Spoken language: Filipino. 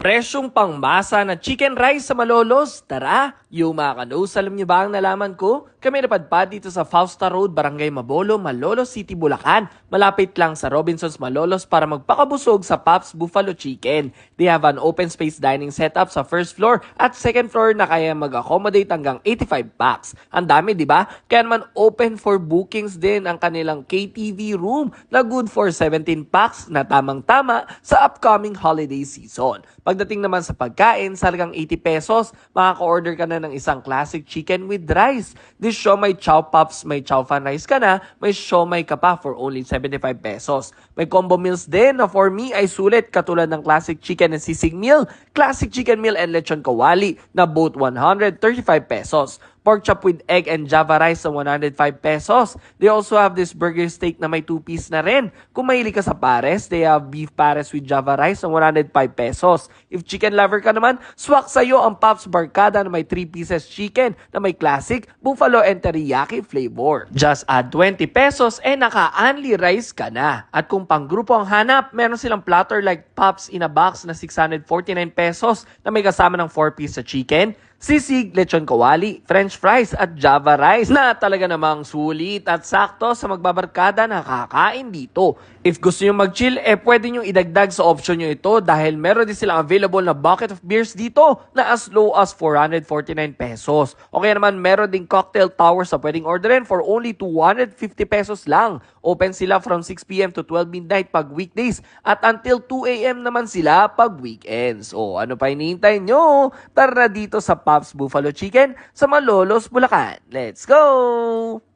Presyong pangmasa na chicken rice sa Malolos. Tara! Yung mga kanos, alam niyo ba ang nalaman ko? Kami napadpad dito sa Fausta Road, Barangay Mabolo, Malolos City, Bulacan. Malapit lang sa Robinsons Malolos para magpakabusog sa Pops Buffalo Chicken. They have an open space dining setup sa first floor at second floor na kaya mag-accommodate hanggang 85 packs. Ang dami, di ba? Kaya naman open for bookings din ang kanilang KTV room na good for 17 packs na tamang-tama sa upcoming holiday season. Pagdating naman sa pagkain, sa halagang 80 pesos, makaka-order ka na ng isang classic chicken with rice. This siomai chow pops, may chow fan rice ka na, may siomai ka pa for only 75 pesos. May combo meals din na for me ay sulit katulad ng classic chicken and sisig meal, classic chicken meal and lechon kawali na both 135 pesos. Pork chop with egg and java rice sa 105 pesos. They also have this burger steak na may 2-piece na rin. Kung mahilig ka sa pares, they have beef pares with java rice sa 105 pesos. If chicken lover ka naman, swak sa'yo ang Pops Barkada na may 3 pieces chicken na may classic, buffalo and teriyaki flavor. Just add 20 pesos and naka-only rice ka na. At kung pang grupo ang hanap, meron silang platter like Pops in a box na 649 pesos na may kasama ng 4-piece sa chicken, sisig, lechon kawali, french fries at java rice na talaga namang sulit at sakto sa magbabarkada na kakain dito. If gusto nyo mag-chill, pwede nyo idagdag sa option nyo ito dahil meron din silang available na bucket of beers dito na as low as 449 pesos. O kaya naman meron ding cocktail towers na pwedeng orderin for only 250 pesos lang. Open sila from 6 p.m. to 12 midnight pag weekdays at until 2 a.m. naman sila pag weekends. O ano pa hinihintay nyo? Tara dito sa Pops Buffalo Chicken sa Malolos, Bulacan. Let's go!